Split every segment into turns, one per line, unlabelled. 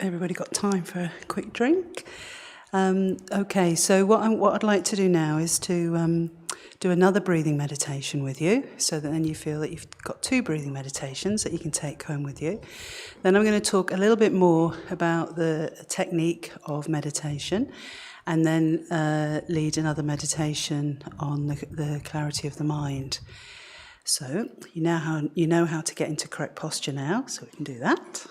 everybody got time for a quick drink? Okay, so what I'd like to do now is to do another breathing meditation with you, so that then you feel that you've got 2 breathing meditations that you can take home with you. Then I'm going to talk a little bit more about the technique of meditation, and then lead another meditation on the clarity of the mind. So you know how to get into correct posture now, so we can do that.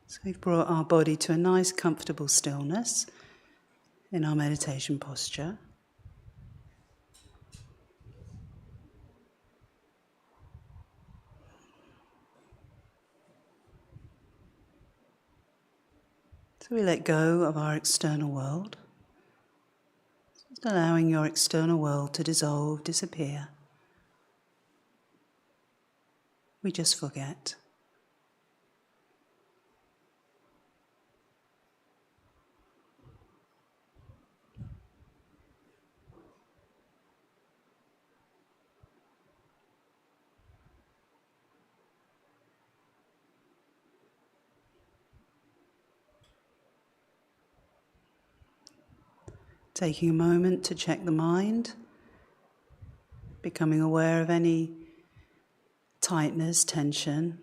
So we've brought our body to a nice, comfortable stillness in our meditation posture. So we let go of our external world, just allowing your external world to dissolve, disappear. We just forget. Taking a moment to check the mind, becoming aware of any tightness, tension.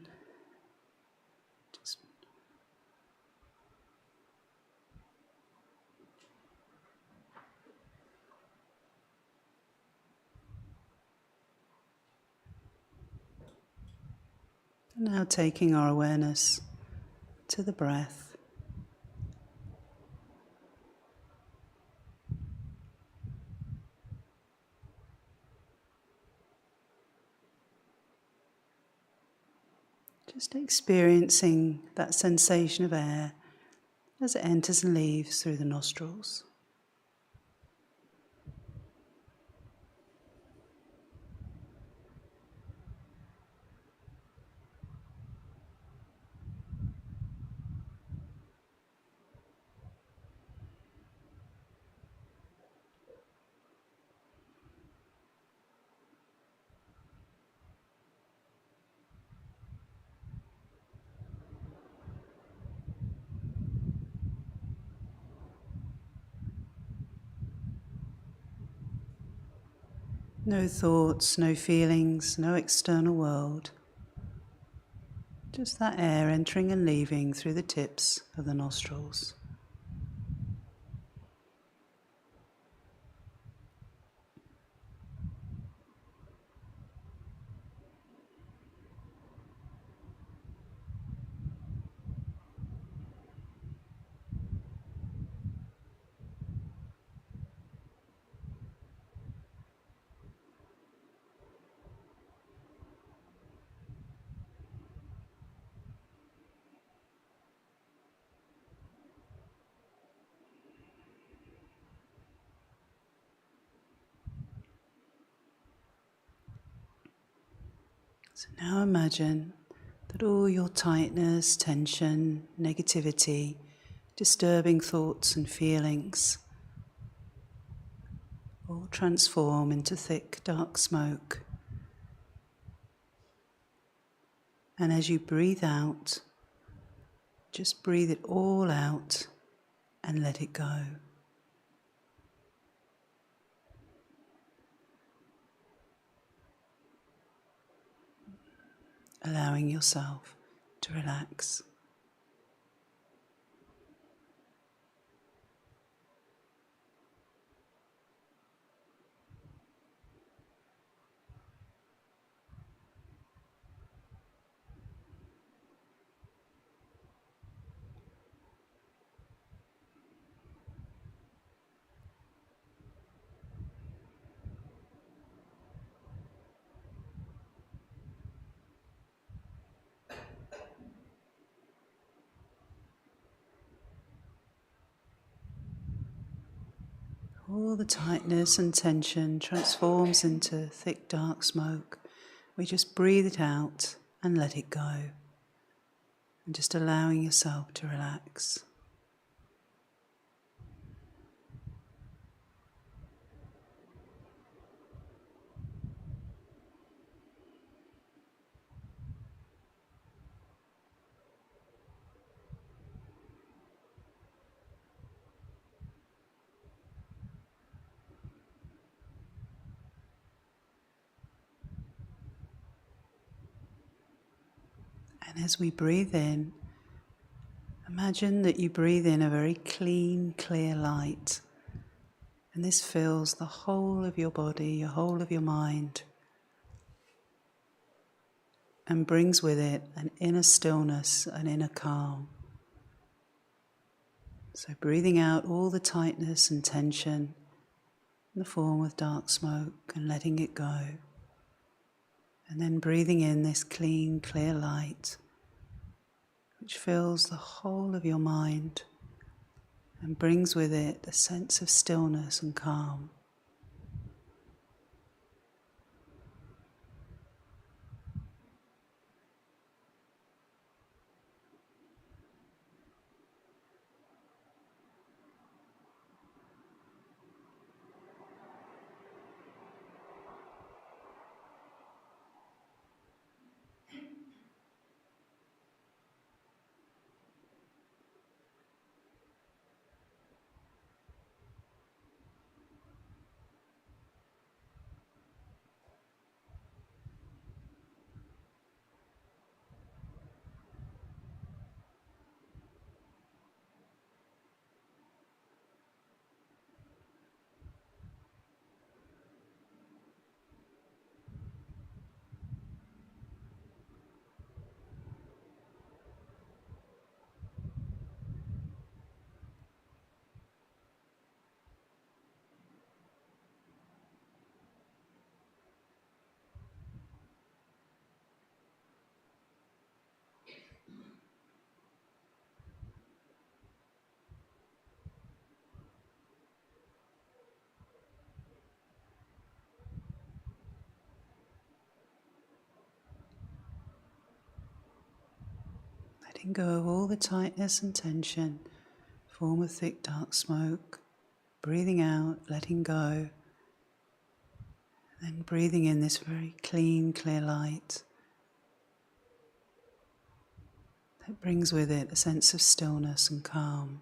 Now taking our awareness to the breath. Just experiencing that sensation of air as it enters and leaves through the nostrils. No thoughts, no feelings, no external world. Just that air entering and leaving through the tips of the nostrils. So now imagine that all your tightness, tension, negativity, disturbing thoughts and feelings all transform into thick, dark smoke. And as you breathe out, just breathe it all out and let it go. Allowing yourself to relax. All the tightness and tension transforms into thick, dark smoke we just breathe it out and let it go, and just allowing yourself to relax. And as we breathe in, imagine that you breathe in a very clean, clear light. And this fills the whole of your body, your whole of your mind, and brings with it an inner stillness, an inner calm. So breathing out all the tightness and tension in the form of dark smoke and letting it go. And then breathing in this clean, clear light, which fills the whole of your mind and brings with it a sense of stillness and calm. Letting go of all the tightness and tension, form of thick dark smoke. Breathing out, letting go. Then breathing in this very clean, clear light that brings with it a sense of stillness and calm.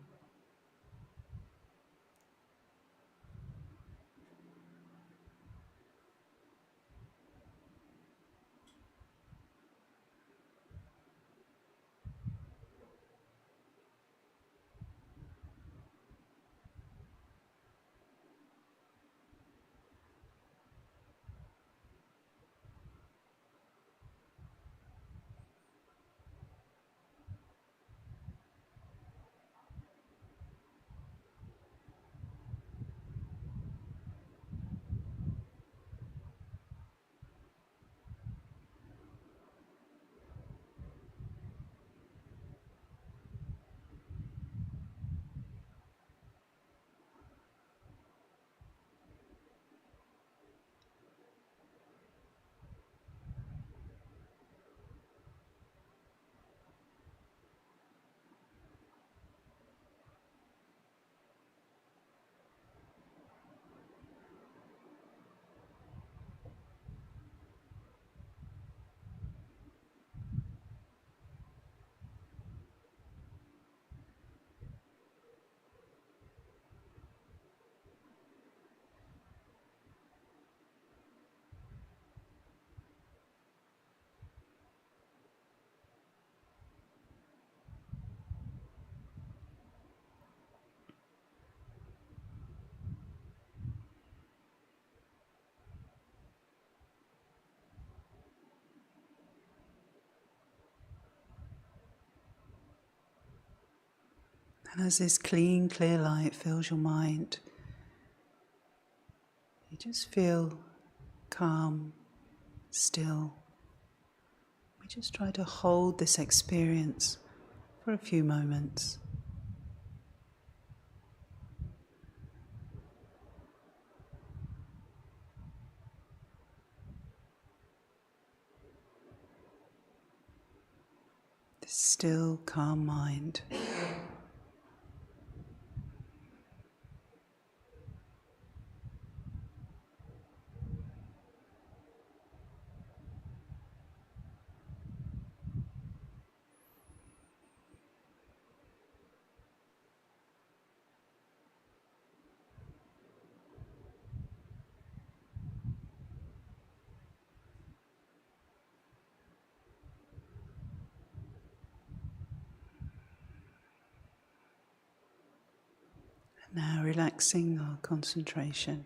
And as this clean, clear light fills your mind, you just feel calm, still. We just try to hold this experience for a few moments. Still, calm mind. Now relaxing our concentration,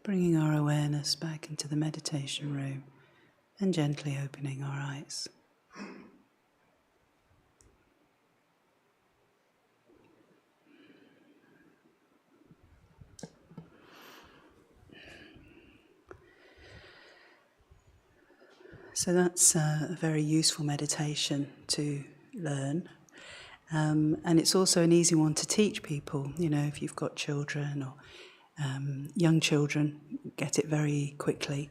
bringing our awareness back into the meditation room and gently opening our eyes. So that's a very useful meditation to learn. And it's also an easy one to teach people. You know, if you've got children or young children, get it very quickly.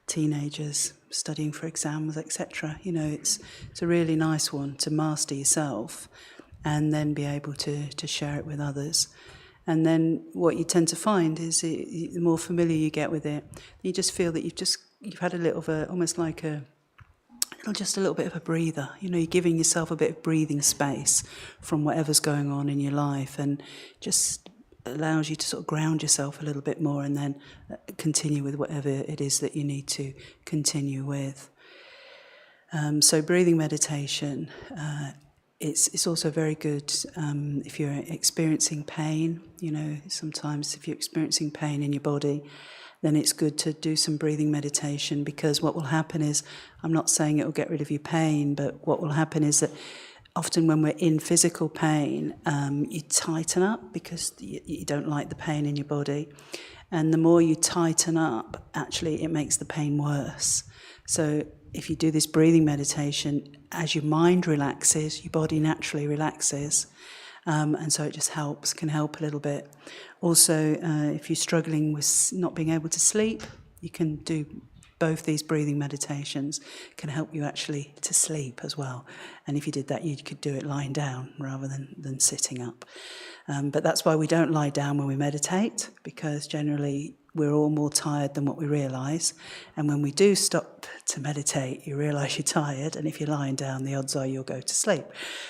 Teenagers studying for exams, etc. You know, it's a really nice one to master yourself and then be able to share it with others. And then what you tend to find is the more familiar you get with it, you just feel that you've had a little of a, almost like just a little bit of a breather. You know, you're giving yourself a bit of breathing space from whatever's going on in your life, and just allows you to sort of ground yourself a little bit more and then continue with whatever it is that you need to continue with. So breathing meditation, it's also very good if you're experiencing pain. You know, sometimes if you're experiencing pain in your body, then it's good to do some breathing meditation, because what will happen is, I'm not saying it will get rid of your pain, but what will happen is that often when we're in physical pain, you tighten up because you don't like the pain in your body. And the more you tighten up, actually, it makes the pain worse. So if you do this breathing meditation, as your mind relaxes, your body naturally relaxes. And so it just can help a little bit. Also, if you're struggling with not being able to sleep, you can do both these breathing meditations, can help you actually to sleep as well. And if you did that, you could do it lying down rather than sitting up. But that's why we don't lie down when we meditate, because generally we're all more tired than what we realise. And when we do stop to meditate, you realise you're tired, and if you're lying down, the odds are you'll go to sleep.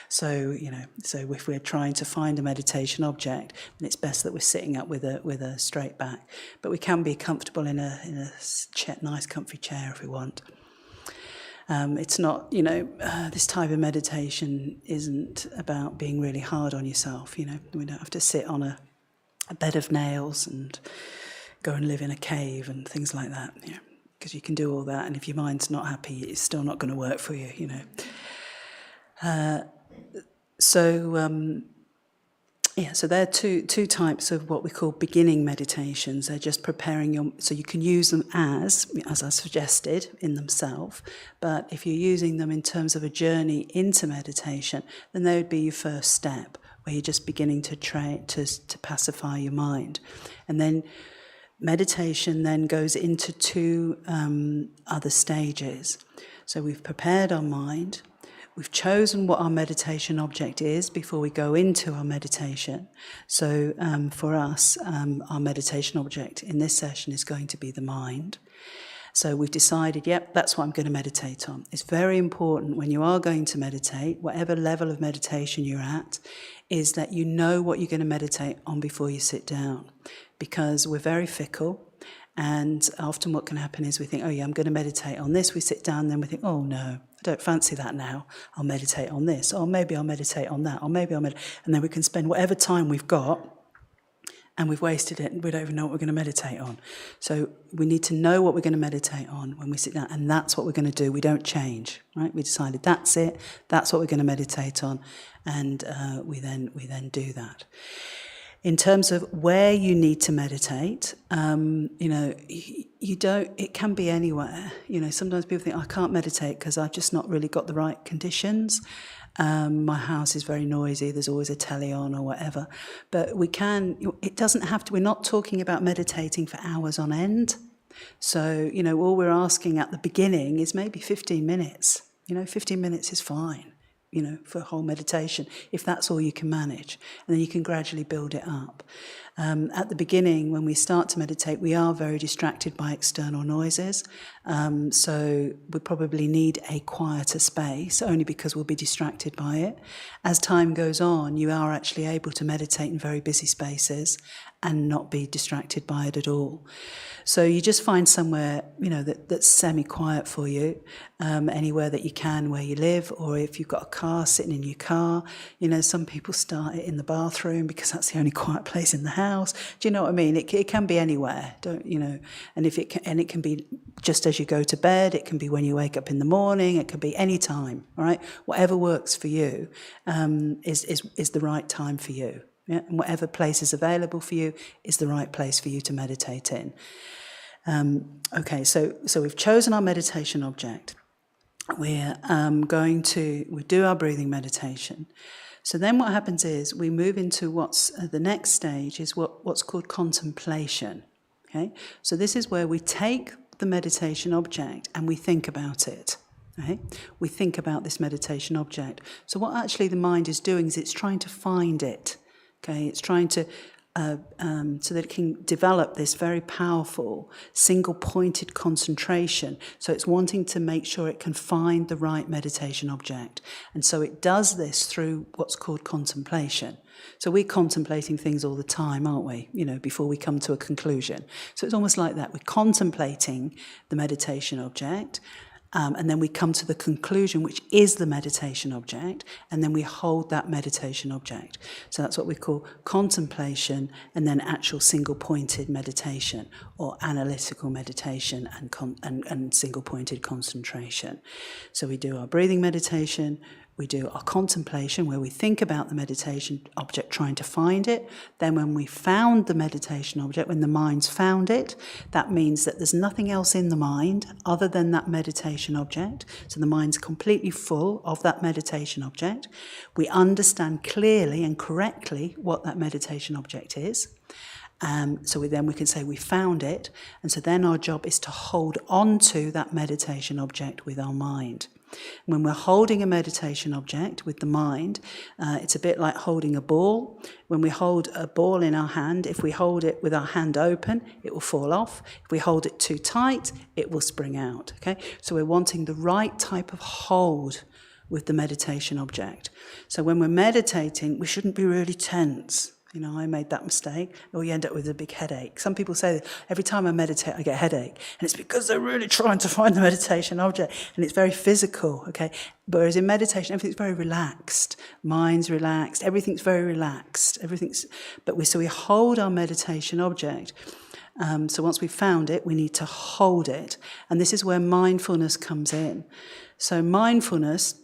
So, so if we're trying to find a meditation object, then it's best that we're sitting up with a straight back. But we can be comfortable in a nice comfy chair if we want. It's not, this type of meditation isn't about being really hard on yourself. We don't have to sit on a bed of nails and go and live in a cave and things like that, because you can do all that, and if your mind's not happy, it's still not going to work for you, So there are two types of what we call beginning meditations. They're just preparing so you can use them as I suggested, in themselves. But if you're using them in terms of a journey into meditation, then they would be your first step, where you're just beginning to try to pacify your mind. And then meditation then goes into two other stages. So we've prepared our mind. We've chosen what our meditation object is before we go into our meditation. So for us, our meditation object in this session is going to be the mind. So we've decided, that's what I'm going to meditate on. It's very important when you are going to meditate, whatever level of meditation you're at, is that you know what you're going to meditate on before you sit down. Because we're very fickle. And often what can happen is we think, I'm going to meditate on this. We sit down and then we think, oh no, I don't fancy that now. I'll meditate on this. Or maybe I'll meditate on that. Or maybe I'll meditate. And then we can spend whatever time we've got and we've wasted it and we don't even know what we're going to meditate on. So we need to know what we're going to meditate on when we sit down, and that's what we're going to do. We don't change, right? We decided that's it. That's what we're going to meditate on, and we then do that. In terms of where you need to meditate, you don't. It can be anywhere. Sometimes people think, I can't meditate because I've just not really got the right conditions. My house is very noisy. There's always a telly on or whatever. But we can. It doesn't have to. We're not talking about meditating for hours on end. So all we're asking at the beginning is maybe 15 minutes. 15 minutes is fine, for a whole meditation, if that's all you can manage. And then you can gradually build it up. At the beginning, when we start to meditate, we are very distracted by external noises. So we probably need a quieter space, only because we'll be distracted by it. As time goes on, you are actually able to meditate in very busy spaces and not be distracted by it at all. So you just find somewhere, that's semi-quiet for you, anywhere that you can where you live, or if you've got a car, sitting in your car. Some people start it in the bathroom because that's the only quiet place in the house. Do you know what I mean? It can be anywhere, and it can be just as you go to bed. It can be when you wake up in the morning. It can be any time. All right, whatever works for you is the right time for you. Yeah? And whatever place is available for you is the right place for you to meditate in. Okay, so we've chosen our meditation object. We're we do our breathing meditation. So then what happens is we move into what's the next stage is what's called contemplation. Okay, so this is where we take the meditation object and we think about it. Okay? We think about this meditation object. So what actually the mind is doing is it's trying to find it. Okay, it's trying to so that it can develop this very powerful single-pointed concentration. So it's wanting to make sure it can find the right meditation object. And so it does this through what's called contemplation. So we're contemplating things all the time, aren't we? Before we come to a conclusion. So it's almost like that. We're contemplating the meditation object. And then we come to the conclusion, which is the meditation object, and then we hold that meditation object. So that's what we call contemplation, and then actual single-pointed meditation, or analytical meditation and single-pointed concentration. So we do our breathing meditation, we do our contemplation, where we think about the meditation object, trying to find it. Then when we found the meditation object, when the mind's found it, that means that there's nothing else in the mind other than that meditation object. So the mind's completely full of that meditation object. We understand clearly and correctly what that meditation object is. So we can say we found it. And so then our job is to hold on to that meditation object with our mind. When we're holding a meditation object with the mind, it's a bit like holding a ball. When we hold a ball in our hand, if we hold it with our hand open, it will fall off. If we hold it too tight, it will spring out. Okay? So we're wanting the right type of hold with the meditation object. So when we're meditating, we shouldn't be really tense. I made that mistake, or you end up with a big headache. Some people say that every time I meditate, I get a headache. And it's because they're really trying to find the meditation object. And it's very physical, okay? Whereas in meditation, everything's very relaxed. Mind's relaxed. Everything's very relaxed. So we hold our meditation object. So once we've found it, we need to hold it. And this is where mindfulness comes in. So mindfulness,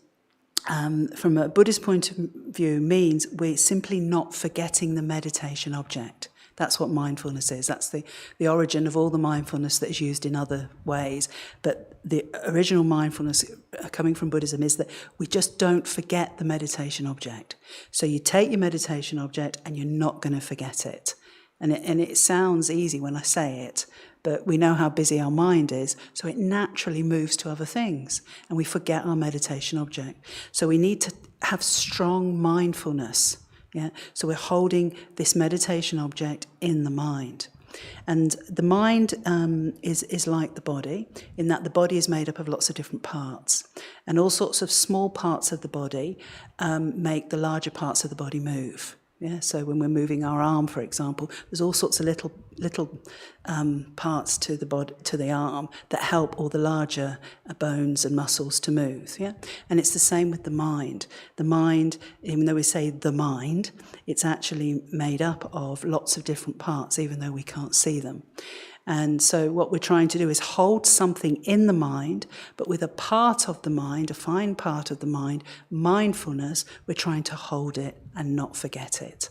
from a Buddhist point of view, means we're simply not forgetting the meditation object. That's what mindfulness is. That's the origin of all the mindfulness that is used in other ways. But the original mindfulness coming from Buddhism is that we just don't forget the meditation object. So you take your meditation object and you're not going to forget it. And it sounds easy when I say it, but we know how busy our mind is, so it naturally moves to other things, and we forget our meditation object. So we need to have strong mindfulness. Yeah? So we're holding this meditation object in the mind. And the mind is like the body, in that the body is made up of lots of different parts. And all sorts of small parts of the body make the larger parts of the body move. Yeah, so when we're moving our arm, for example, there's all sorts of little parts to the body, to the arm, that help all the larger bones and muscles to move. Yeah, and it's the same with the mind. The mind, even though we say the mind, it's actually made up of lots of different parts, even though we can't see them. And so what we're trying to do is hold something in the mind, but with a part of the mind, a fine part of the mind, mindfulness, we're trying to hold it and not forget it.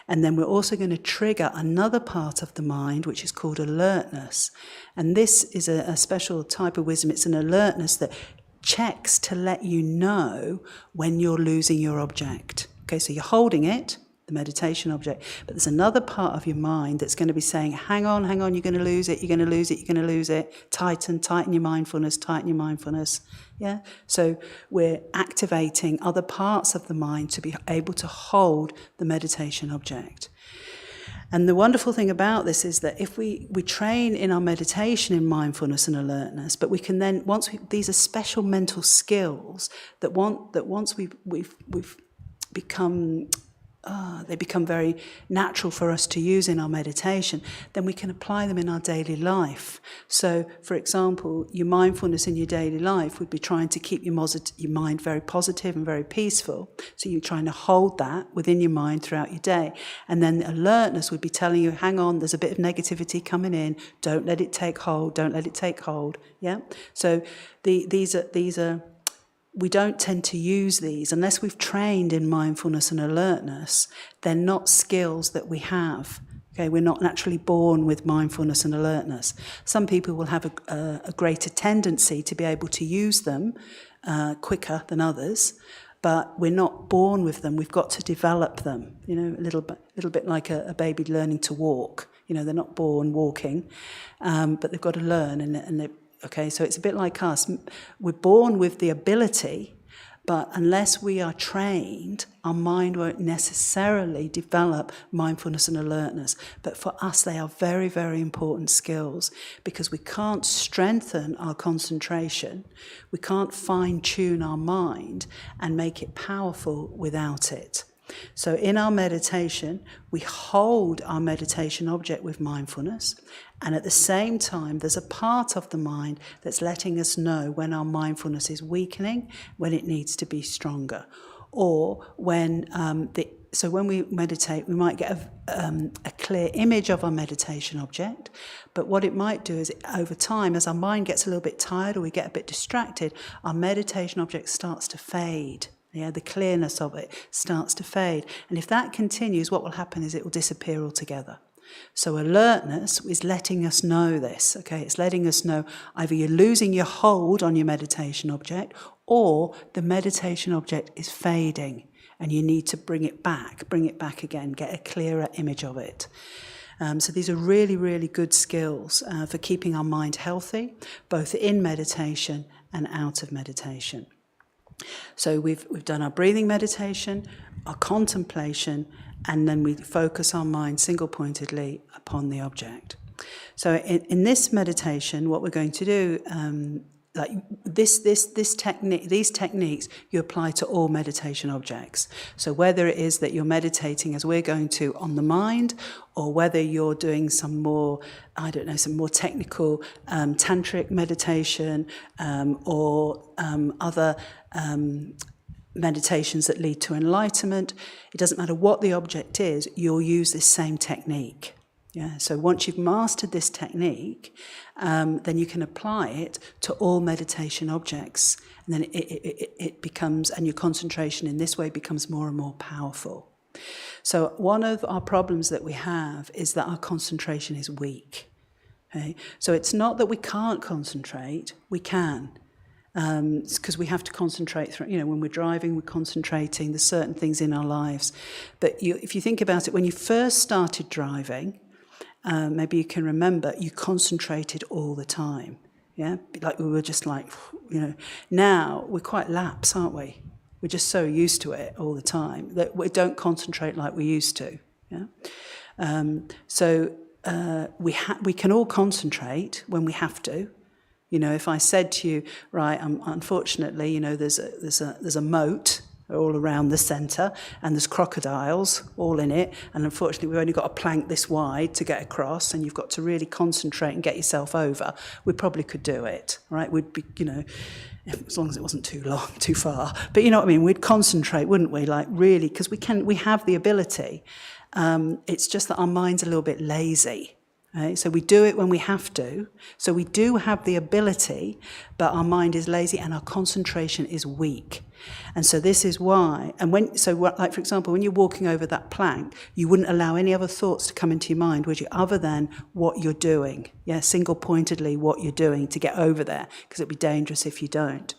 And then we're also going to trigger another part of the mind, which is called alertness. And this is a special type of wisdom. It's an alertness that checks to let you know when you're losing your object. Okay, so you're holding it, the meditation object. But there's another part of your mind that's going to be saying, hang on, you're going to lose it, you're going to lose it, you're going to lose it. Tighten your mindfulness, tighten your mindfulness. Yeah. So we're activating other parts of the mind to be able to hold the meditation object. And the wonderful thing about this is that if we train in our meditation in mindfulness and alertness, but we can then, these are special mental skills that once we've become, they become very natural for us to use in our meditation, then we can apply them in our daily life. So, for example, your mindfulness in your daily life would be trying to keep your mind very positive and very peaceful. So you're trying to hold that within your mind throughout your day. And then the alertness would be telling you, hang on, there's a bit of negativity coming in. Don't let it take hold. Don't let it take hold. Yeah. So these are. We don't tend to use these unless we've trained in mindfulness and alertness. They're not skills that we have. Okay, we're not naturally born with mindfulness and alertness. Some people will have a greater tendency to be able to use them quicker than others, but we're not born with them. We've got to develop them. You know, a little bit like a baby learning to walk. You know, they're not born walking, but they've got to learn, and they. Okay, so it's a bit like us. We're born with the ability, but unless we are trained, our mind won't necessarily develop mindfulness and alertness. But for us, they are very, very important skills because we can't strengthen our concentration. We can't fine-tune our mind and make it powerful without it. So in our meditation, we hold our meditation object with mindfulness, and at the same time, there's a part of the mind that's letting us know when our mindfulness is weakening, when it needs to be stronger, or when so when we meditate, we might get a clear image of our meditation object, but what it might do is over time, as our mind gets a little bit tired or we get a bit distracted, our meditation object starts to fade. Yeah, the clearness of it starts to fade. And if that continues, what will happen is it will disappear altogether. So alertness is letting us know this, okay? It's letting us know either you're losing your hold on your meditation object or the meditation object is fading and you need to bring it back again, get a clearer image of it. So these are really, really good skills for keeping our mind healthy, both in meditation and out of meditation. So we've done our breathing meditation, our contemplation, and then we focus our mind single-pointedly upon the object. So in this meditation, what we're going to do, like these techniques you apply to all meditation objects. So whether it is that you're meditating as we're going to on the mind, or whether you're doing some more, some more technical tantric meditation, or other meditations that lead to enlightenment, it doesn't matter what the object is, you'll use this same technique. Yeah, so once you've mastered this technique, then you can apply it to all meditation objects, and then it becomes, and your concentration in this way becomes more and more powerful. So one of our problems that we have is that our concentration is weak. Okay? So it's not that we can't concentrate, we can. It's because we have to concentrate through, when we're driving, we're concentrating, there's certain things in our lives. But if you think about it, when you first started driving, maybe you can remember, you concentrated all the time. Yeah, like we were just like, Now we're quite lax, aren't we? We're just so used to it all the time that we don't concentrate like we used to. Yeah, so we can all concentrate when we have to. If I said to you, right, unfortunately, there's a moat all around the centre, and there's crocodiles all in it, and unfortunately we've only got a plank this wide to get across, and you've got to really concentrate and get yourself over. We probably could do it, right? We'd be, as long as it wasn't too long, too far. But you know what I mean? We'd concentrate, wouldn't we? Like really, because we have the ability. It's just that our mind's a little bit lazy. Right? So we do it when we have to. So we do have the ability, but our mind is lazy and our concentration is weak. And so this is why. And like for example, when you're walking over that plank, you wouldn't allow any other thoughts to come into your mind, would you, other than what you're doing? Yeah, single-pointedly what you're doing to get over there, because it'd be dangerous if you don't.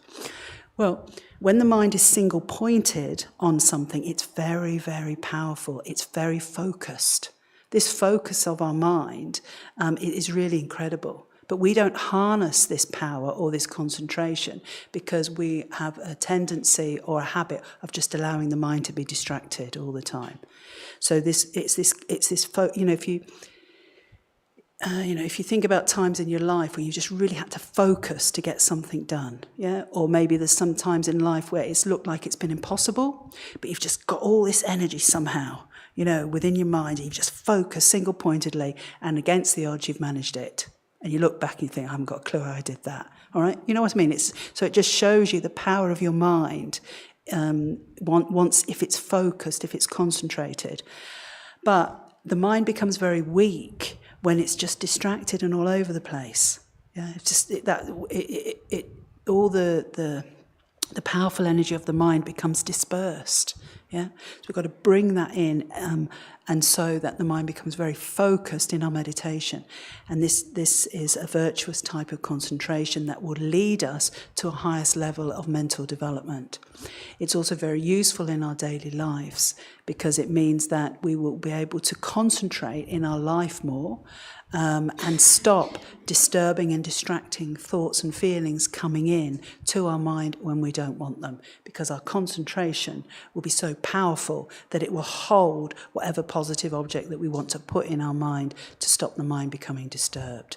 Well, When the mind is single-pointed on something, it's very, very powerful. It's very focused. This focus of our mind is really incredible. But we don't harness this power or this concentration because we have a tendency or a habit of just allowing the mind to be distracted all the time. So if you think about times in your life where you just really had to focus to get something done, yeah? Or maybe there's some times in life where it's looked like it's been impossible, but you've just got all this energy somehow, within your mind, and you've just focused single-pointedly, and against the odds you've managed it. And you look back and you think, I haven't got a clue how I did that. All right? You know what I mean? So it just shows you the power of your mind once, if it's focused, if it's concentrated. But the mind becomes very weak when it's just distracted and all over the place. Yeah, all the powerful energy of the mind becomes dispersed. Yeah, so we've got to bring that in, and so that the mind becomes very focused in our meditation. And this is a virtuous type of concentration that will lead us to a highest level of mental development. It's also very useful in our daily lives because it means that we will be able to concentrate in our life more, and stop disturbing and distracting thoughts and feelings coming in to our mind when we don't want them, because our concentration will be so powerful that it will hold whatever positive object that we want to put in our mind to stop the mind becoming disturbed.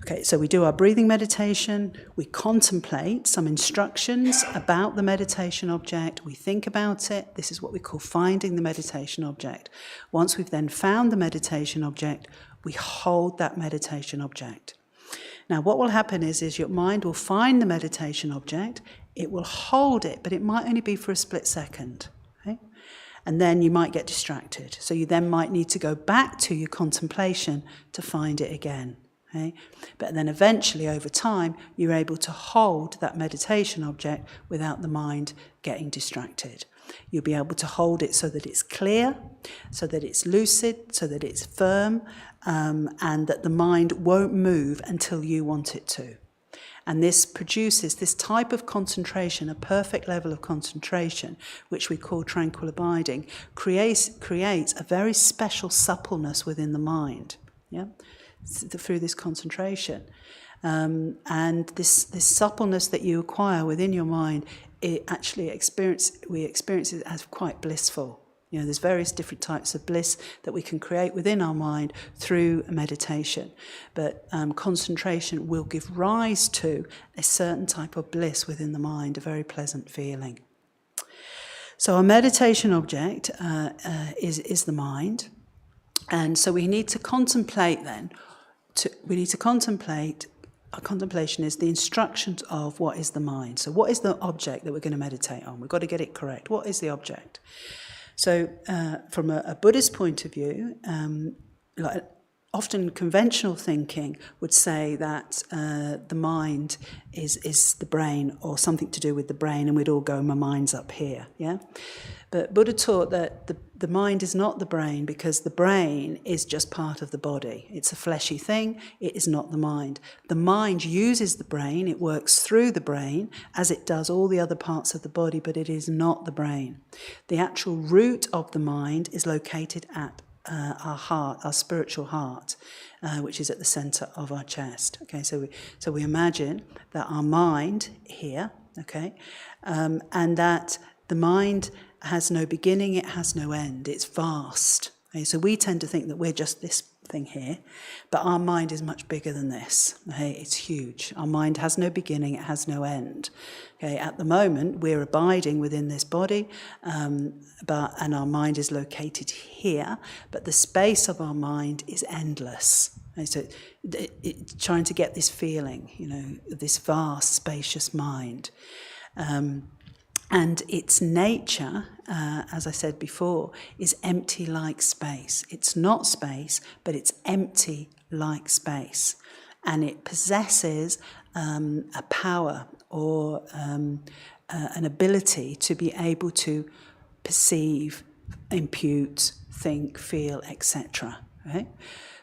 Okay, so we do our breathing meditation, we contemplate some instructions about the meditation object, we think about it. This is what we call finding the meditation object. Once we've then found the meditation object, we hold that meditation object. Now, what will happen is your mind will find the meditation object, it will hold it, but it might only be for a split second. Okay? And then you might get distracted. So you then might need to go back to your contemplation to find it again. Okay? But then eventually, over time, you're able to hold that meditation object without the mind getting distracted. You'll be able to hold it so that it's clear, so that it's lucid, so that it's firm, and that the mind won't move until you want it to. And this produces this type of concentration, a perfect level of concentration, which we call tranquil abiding, creates a very special suppleness within the mind, yeah, through this concentration. And this suppleness that you acquire within your mind, we experience it as quite blissful. There's various different types of bliss that we can create within our mind through meditation. But concentration will give rise to a certain type of bliss within the mind, a very pleasant feeling. So our meditation object is the mind. And so we need to contemplate then. Our contemplation is the instructions of what is the mind. So what is the object that we're going to meditate on? We've got to get it correct. What is the object? So from a Buddhist point of view, often conventional thinking would say that the mind is the brain, or something to do with the brain, and we'd all go, my mind's up here, yeah? But Buddha taught that the mind is not the brain, because the brain is just part of the body. It's a fleshy thing, it is not the mind. The mind uses the brain, it works through the brain, as it does all the other parts of the body, but it is not the brain. The actual root of the mind is located at our heart, our spiritual heart, which is at the centre of our chest. Okay, so we imagine that our mind here, okay, and that the mind has no beginning, it has no end, it's vast. Okay, so we tend to think that we're just this thing here, but our mind is much bigger than this. Okay, it's huge. Our mind has no beginning, it has no end. Okay, at the moment, we're abiding within this body, and our mind is located here, but the space of our mind is endless. Okay, so trying to get this feeling, this vast, spacious mind. And its nature, as I said before, is empty like space. It's not space, but it's empty like space. And it possesses a power or an ability to be able to perceive, impute, think, feel, etc. Okay?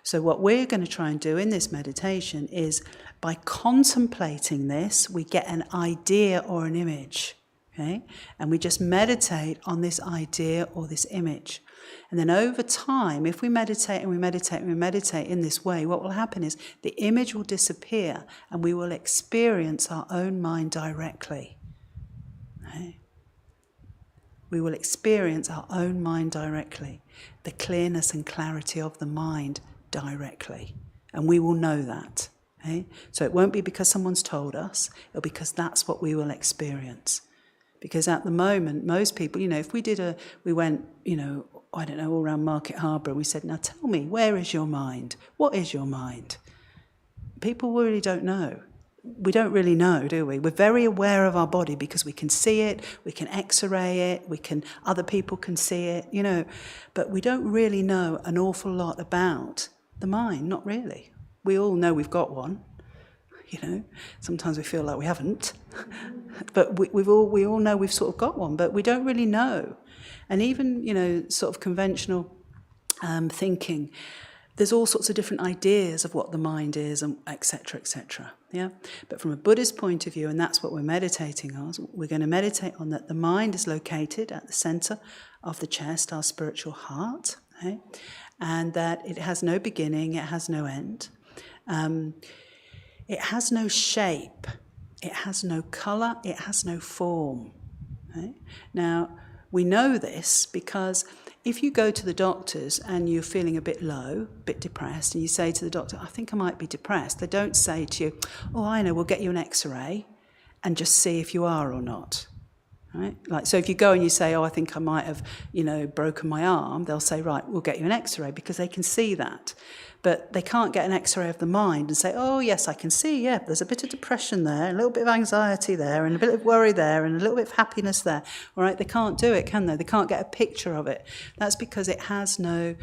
So what we're going to try and do in this meditation is, by contemplating this, we get an idea or an image. Okay? And we just meditate on this idea or this image. And then over time, if we meditate and we meditate and we meditate in this way, what will happen is the image will disappear and we will experience our own mind directly. Okay? We will experience our own mind directly, the clearness and clarity of the mind directly. And we will know that. Okay? So it won't be because someone's told us, it'll be because that's what we will experience. Because at the moment, most people, if we went, I don't know, all around Market Harbour, and we said, now tell me, where is your mind? What is your mind? People really don't know. We don't really know, do we? We're very aware of our body because we can see it, we can X-ray it, other people can see it, but we don't really know an awful lot about the mind, not really. We all know we've got one, Sometimes we feel like we haven't, but we all know we've sort of got one, but we don't really know. And even, sort of conventional thinking, there's all sorts of different ideas of what the mind is, and et cetera, yeah? But from a Buddhist point of view, and that's what we're meditating on, we're going to meditate on that the mind is located at the center of the chest, our spiritual heart, okay? And that it has no beginning, it has no end. It has no shape, it has no colour, it has no form. Okay? Now, we know this because if you go to the doctors and you're feeling a bit low, a bit depressed, and you say to the doctor, I think I might be depressed, they don't say to you, oh, I know, we'll get you an X-ray and just see if you are or not. Right? So if you go and you say, oh, I think I might have, broken my arm, they'll say, right, we'll get you an X-ray, because they can see that. But they can't get an X-ray of the mind and say, oh, yes, I can see, yeah, there's a bit of depression there, a little bit of anxiety there, and a bit of worry there, and a little bit of happiness there. All right, they can't do it, can they? They can't get a picture of it. That's because it has no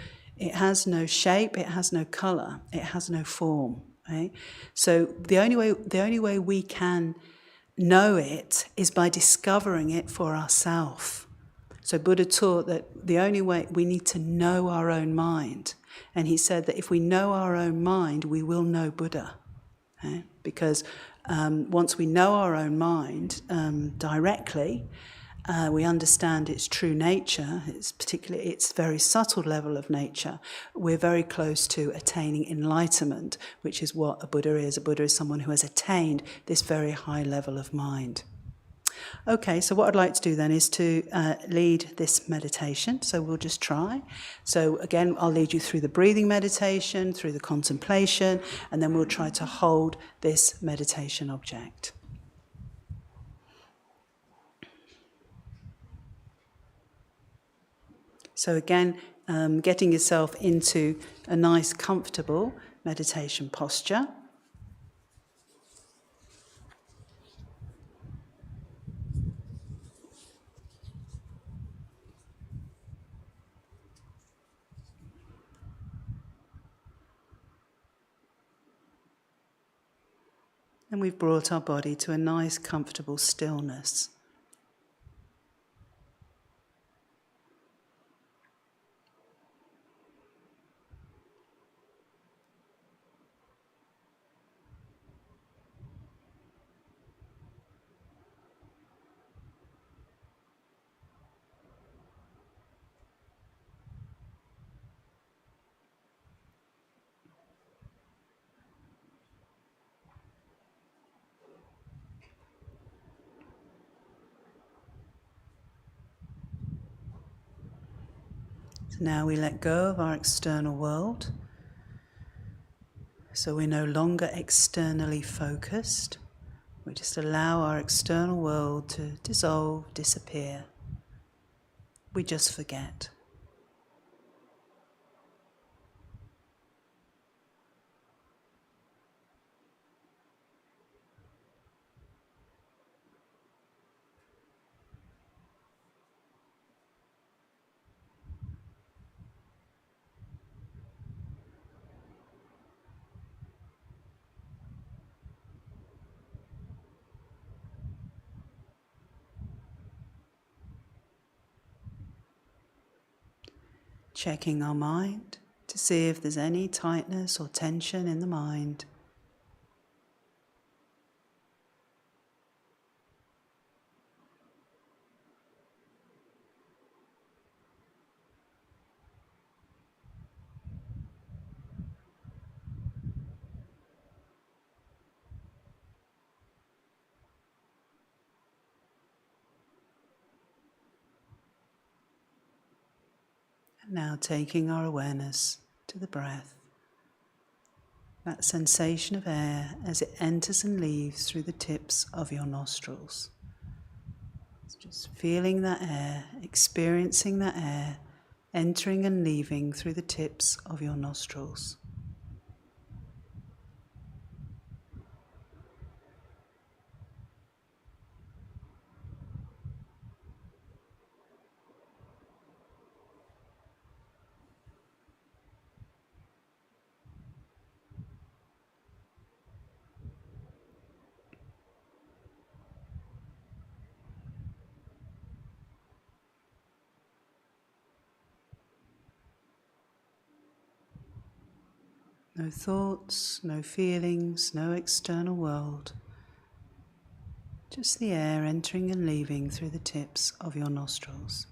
shape, it has no colour, it has no form. Right? So the only way we can know it is by discovering it for ourselves. So Buddha taught that the only way, we need to know our own mind. And he said that if we know our own mind, we will know Buddha. Okay? Because once we know our own mind directly, we understand its true nature, particularly its very subtle level of nature, we're very close to attaining enlightenment, which is what a Buddha is. A Buddha is someone who has attained this very high level of mind. Okay, so what I'd like to do then is to lead this meditation. So we'll just try. So again, I'll lead you through the breathing meditation, through the contemplation, and then we'll try to hold this meditation object. So again, getting yourself into a nice, comfortable meditation posture. And we've brought our body to a nice, comfortable stillness. So now we let go of our external world. So we're no longer externally focused. We just allow our external world to dissolve, disappear. We just forget. Checking our mind, to see if there's any tightness or tension in the mind. And now taking our awareness to the breath, that sensation of air as it enters and leaves through the tips of your nostrils. It's just feeling that air, experiencing that air, entering and leaving through the tips of your nostrils. No thoughts, no feelings, no external world. Just the air entering and leaving through the tips of your nostrils.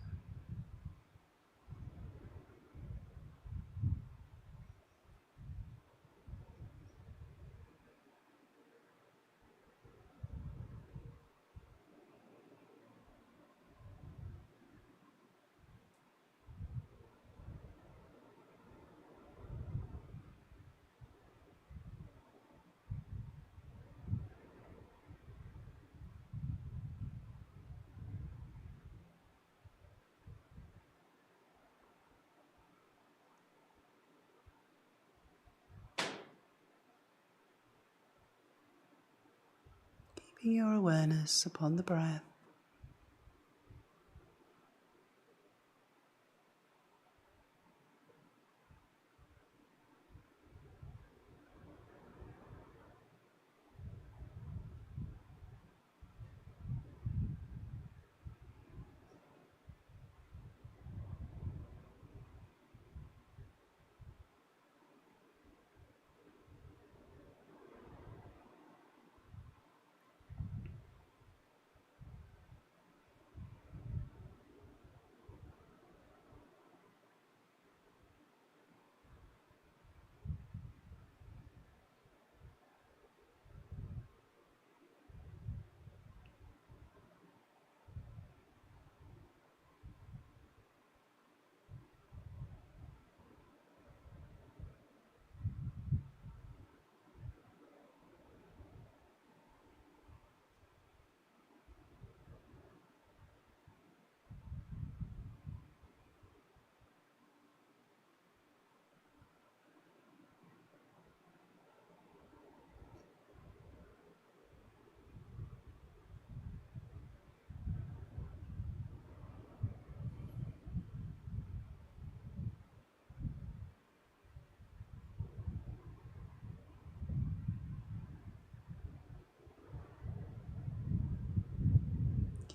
Keeping your awareness upon the breath.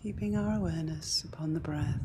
Keeping our awareness upon the breath.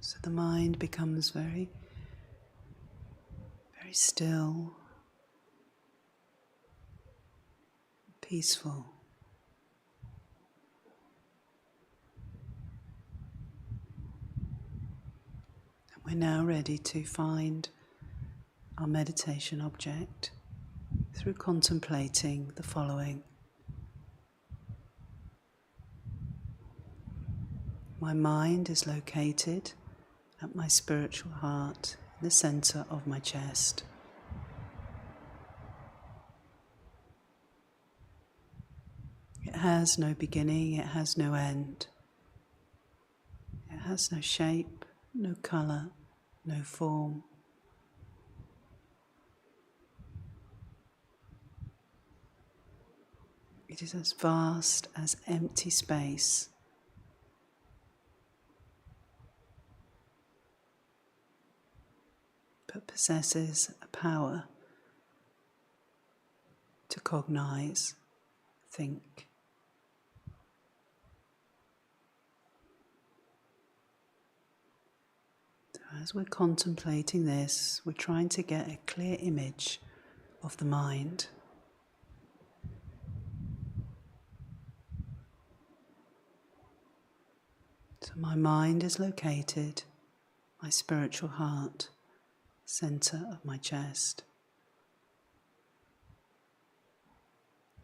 So the mind becomes very, very still, peaceful. And we're now ready to find our meditation object. through contemplating the following. My mind is located at my spiritual heart, in the center of my chest. It has no beginning, it has no end. It has no shape, no color, no form. It is as vast as empty space. But possesses a power to cognize, think. So as we're contemplating this, we're trying to get a clear image of the mind. So my mind is located, my spiritual heart, center of my chest.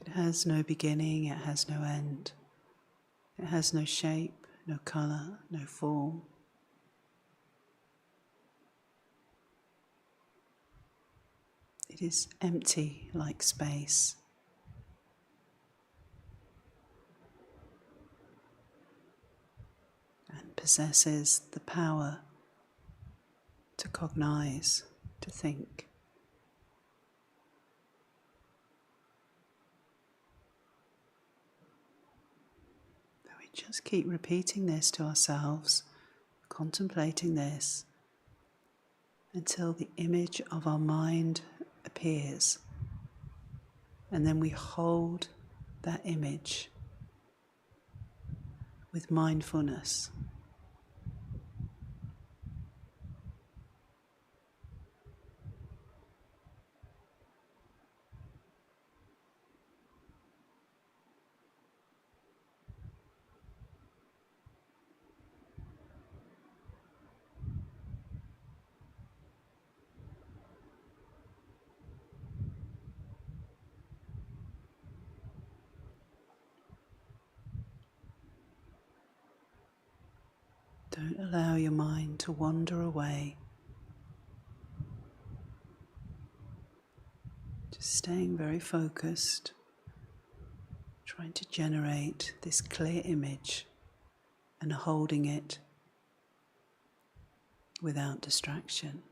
It has no beginning, it has no end. It has no shape, no color, no form. It is empty like space. And possesses the power to cognize, to think. So we just keep repeating this to ourselves, contemplating this, until the image of our mind appears. And then we hold that image with mindfulness. Don't allow your mind to wander away. Just staying very focused, trying to generate this clear image and holding it without distraction.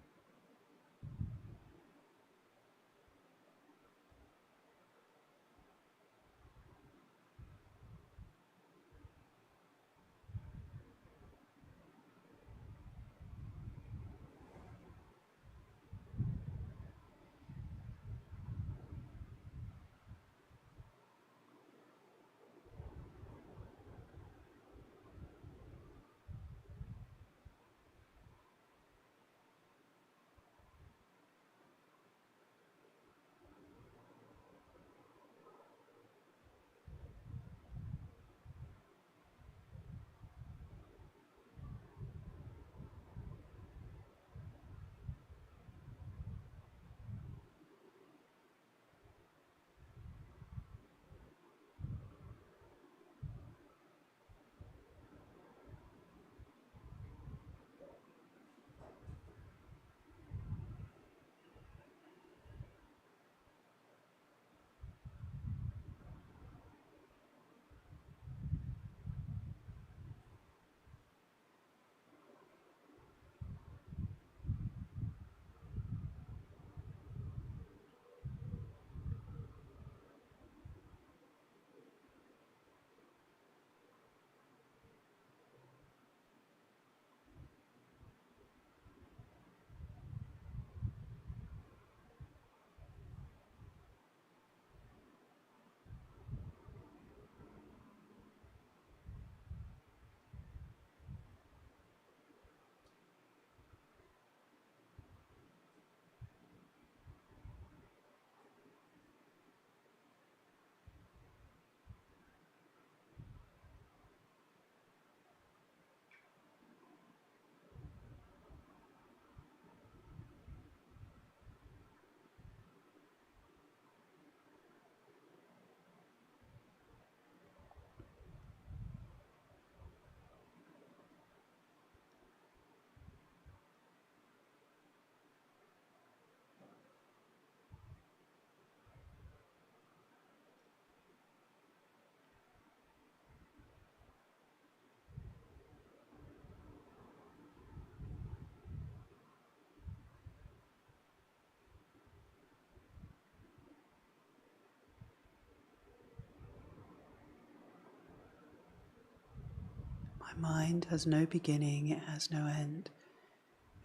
My mind has no beginning, it has no end.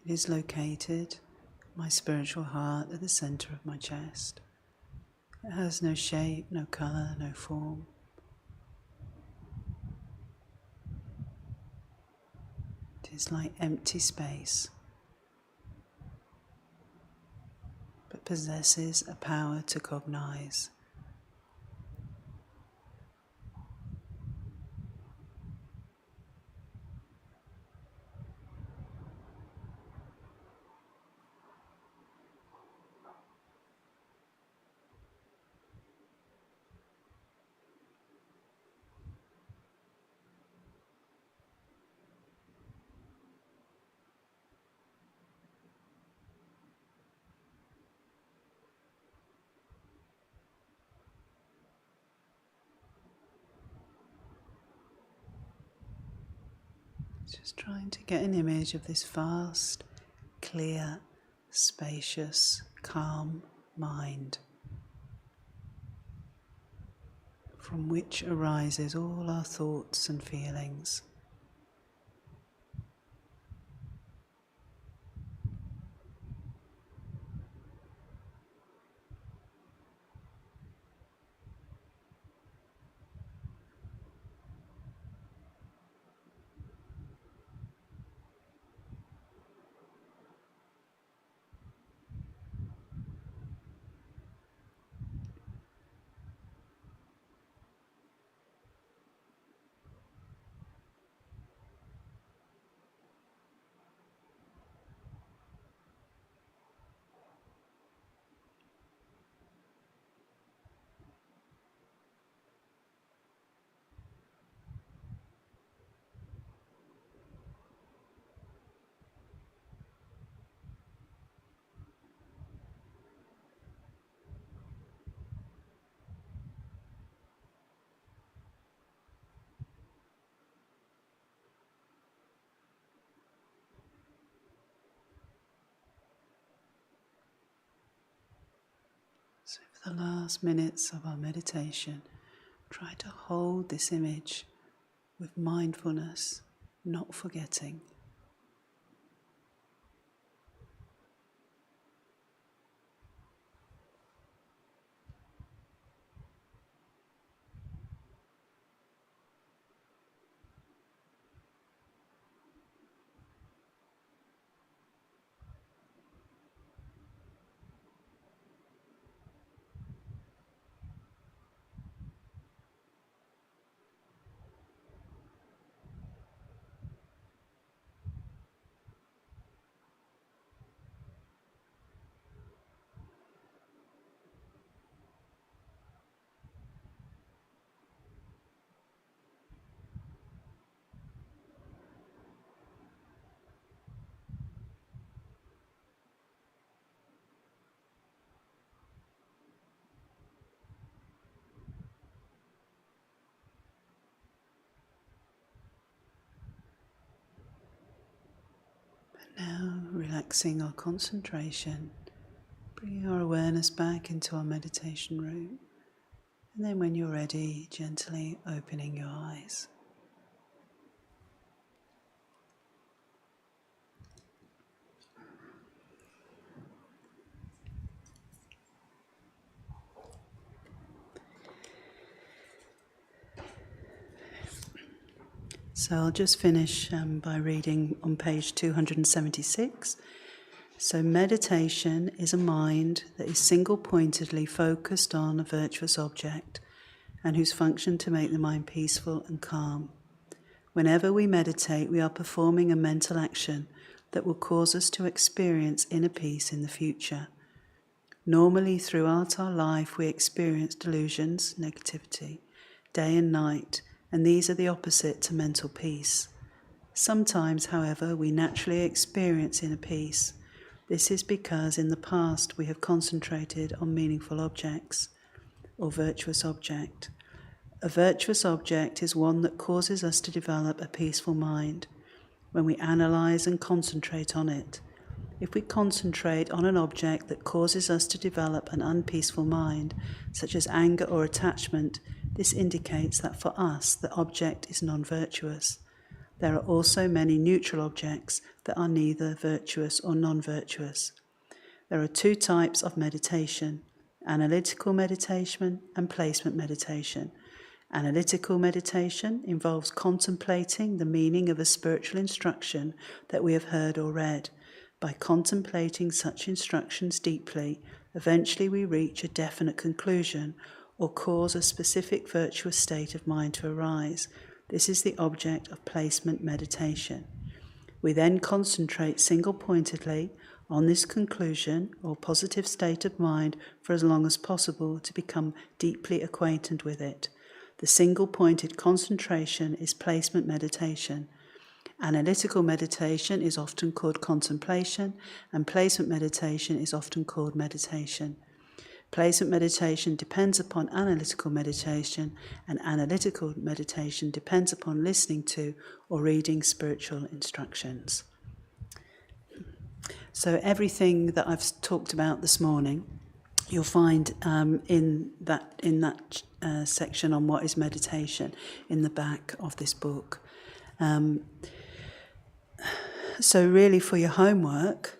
It is located, my spiritual heart, at the center of my chest. It has no shape, no color, no form. It is like empty space, but possesses a power to cognize. Just trying to get an image of this vast, clear, spacious, calm mind, from which arises all our thoughts and feelings. So for the last minutes of our meditation, try to hold this image with mindfulness, not forgetting. Now, relaxing our concentration, bringing our awareness back into our meditation room, and then when you're ready, gently opening your eyes. So I'll just finish by reading on page 276. So meditation is a mind that is single-pointedly focused on a virtuous object and whose function to make the mind peaceful and calm. Whenever we meditate, we are performing a mental action that will cause us to experience inner peace in the future. Normally, throughout our life, we experience delusions, negativity, day and night, and these are the opposite to mental peace. Sometimes, however, we naturally experience inner peace. This is because in the past we have concentrated on meaningful objects or virtuous object. A virtuous object is one that causes us to develop a peaceful mind when we analyze and concentrate on it. If we concentrate on an object that causes us to develop an unpeaceful mind, such as anger or attachment, this indicates that for us the object is non-virtuous. there are also many neutral objects that are neither virtuous or non-virtuous. There are two types of meditation: analytical meditation and placement meditation. Analytical meditation involves contemplating the meaning of a spiritual instruction that we have heard or read. By contemplating such instructions deeply, eventually we reach a definite conclusion or cause a specific virtuous state of mind to arise. This is the object of placement meditation. We then concentrate single-pointedly on this conclusion or positive state of mind for as long as possible to become deeply acquainted with it. The single-pointed concentration is placement meditation. Analytical meditation is often called contemplation, and placement meditation is often called meditation. Placement meditation depends upon analytical meditation, and analytical meditation depends upon listening to or reading spiritual instructions. So everything that I've talked about this morning, you'll find in that section on what is meditation in the back of this book. So really, for your homework,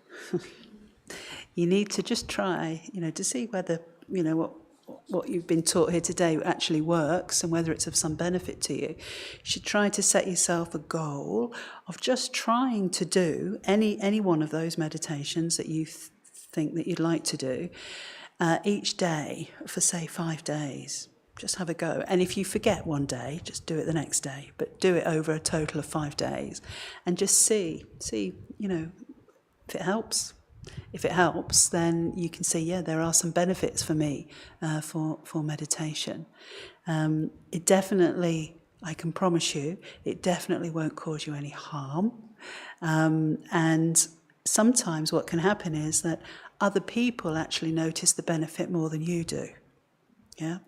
you need to just try, to see whether, what you've been taught here today actually works and whether it's of some benefit to you. You should try to set yourself a goal of just trying to do any one of those meditations that you think that you'd like to do each day for, say, 5 days. Just have a go. And if you forget one day, just do it the next day. But do it over a total of 5 days. And just see, if it helps. If it helps, then you can see, there are some benefits for me for meditation. It definitely, I can promise you, it definitely won't cause you any harm. And sometimes what can happen is that other people actually notice the benefit more than you do. Yeah,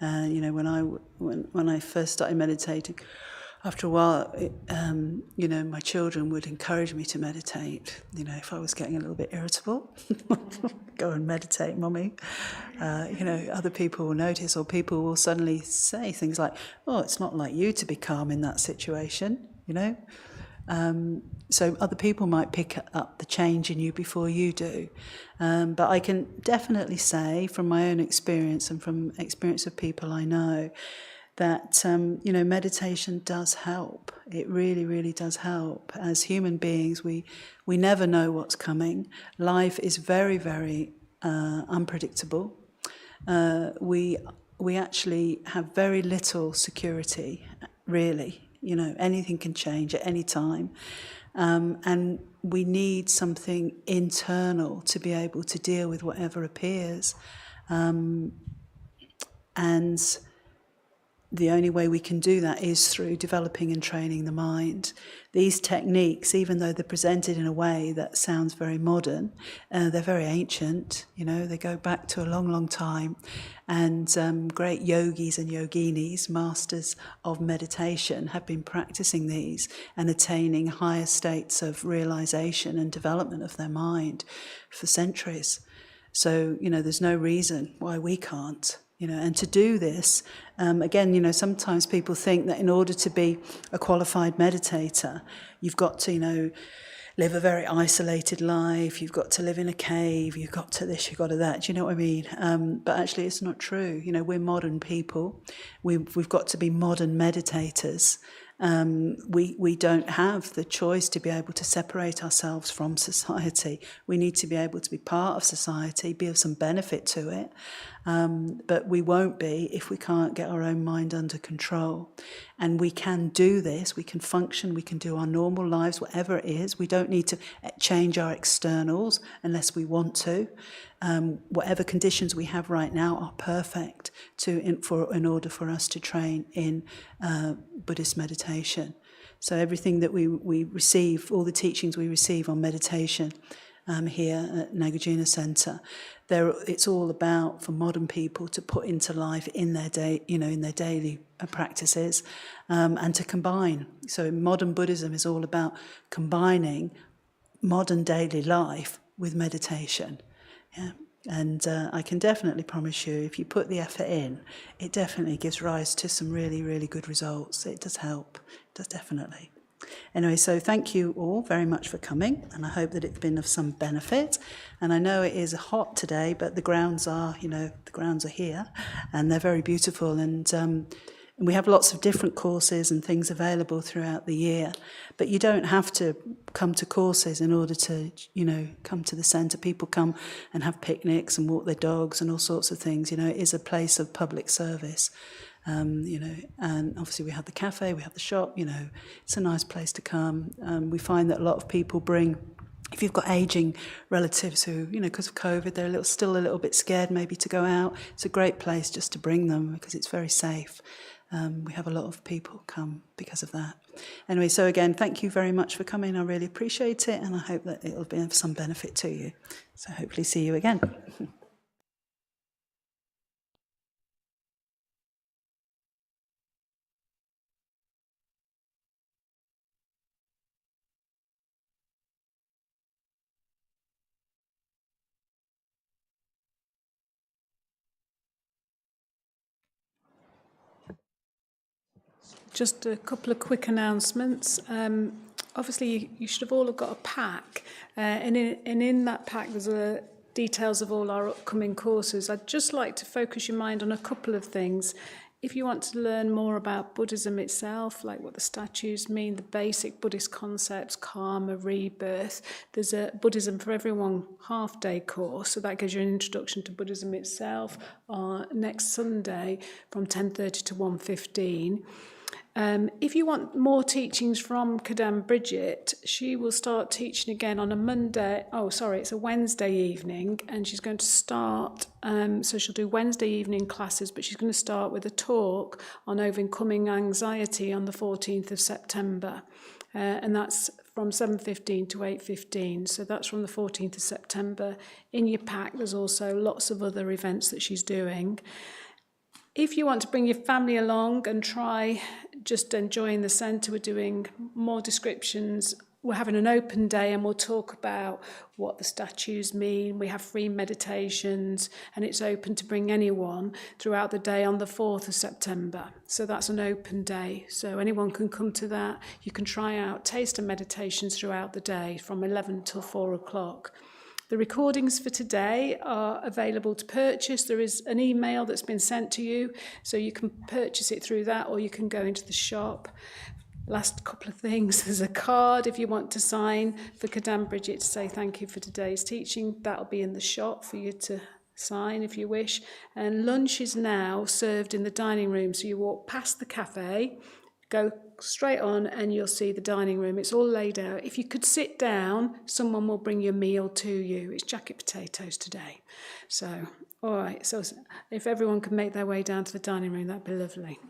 when I first started meditating, after a while, my children would encourage me to meditate. If I was getting a little bit irritable, go and meditate, Mummy. Other people will notice, or people will suddenly say things like, "Oh, it's not like you to be calm in that situation," So other people might pick up the change in you before you do. But I can definitely say from my own experience and from experience of people I know that, meditation does help. It really, really does help. As human beings, we never know what's coming. Life is very, very unpredictable. We actually have very little security, really. Anything can change at any time. And we need something internal to be able to deal with whatever appears. And the only way we can do that is through developing and training the mind. These techniques, even though they're presented in a way that sounds very modern, they're very ancient. They go back to a long, long time. And great yogis and yoginis, masters of meditation, have been practicing these and attaining higher states of realization and development of their mind for centuries. So, there's no reason why we can't. And to do this, again, sometimes people think that in order to be a qualified meditator, you've got to, live a very isolated life, you've got to live in a cave, you've got to this, you've got to that. Do you know what I mean? But actually it's not true. We're modern people. We've got to be modern meditators. We don't have the choice to be able to separate ourselves from society. We need to be able to be part of society, be of some benefit to it. But we won't be if we can't get our own mind under control. And we can do this, we can function, we can do our normal lives, whatever it is. We don't need to change our externals unless we want to. Whatever conditions we have right now are perfect in order for us to train in Buddhist meditation. So everything that we receive, all the teachings we receive on meditation here at Nagarjuna Centre, it's all about for modern people to put into life in their day, in their daily practices, and to combine. So modern Buddhism is all about combining modern daily life with meditation. Yeah. And I can definitely promise you, if you put the effort in, it definitely gives rise to some really, really good results. It does help. It does definitely. Anyway, so thank you all very much for coming, and I hope that it's been of some benefit. And I know it is hot today, but the grounds are, the grounds are here, and they're very beautiful. And we have lots of different courses and things available throughout the year, but you don't have to come to courses in order to, come to the centre. People come and have picnics and walk their dogs and all sorts of things. It is a place of public service. And obviously we have the cafe, we have the shop, it's a nice place to come. We find that a lot of people bring, if you've got ageing relatives who, because of COVID, they're still a little bit scared maybe to go out, it's a great place just to bring them because it's very safe. We have a lot of people come because of that. Anyway, so again, thank you very much for coming. I really appreciate it, and I hope that it'll be of some benefit to you. So hopefully see you again.
Just a couple of quick announcements. Obviously, you should have all got a pack, and in that pack there's details of all our upcoming courses. I'd just like to focus your mind on a couple of things. If you want to learn more about Buddhism itself, like what the statues mean, the basic Buddhist concepts, karma, rebirth, there's a Buddhism for Everyone half-day course, so that gives you an introduction to Buddhism itself next Sunday from 10:30 to 1:15. If you want more teachings from Kadam Bridget, she will start teaching again on it's a Wednesday evening, and she's going to start, so she'll do Wednesday evening classes, but she's going to start with a talk on overcoming anxiety on the 14th of September, and that's from 7:15 to 8:15, so that's from the 14th of September. In your pack, there's also lots of other events that she's doing. If you want to bring your family along and try just enjoying the centre, we're doing more descriptions. We're having an open day and we'll talk about what the statues mean. We have free meditations and it's open to bring anyone throughout the day on the 4th of September. So that's an open day. So anyone can come to that. You can try out taster meditations throughout the day from 11 till 4 o'clock. The recordings for today are available to purchase. There is an email that's been sent to you, so you can purchase it through that, or you can go into the shop. Last couple of things, there's a card if you want to sign for Kadam Bridget to say thank you for today's teaching. That'll be in the shop for you to sign if you wish. And lunch is now served in the dining room, so you walk past the cafe, go straight on and you'll see the dining room. It's all laid out. If you could sit down, someone will bring your meal to you. It's jacket potatoes today. So, all right. So if everyone can make their way down to the dining room, that'd be lovely.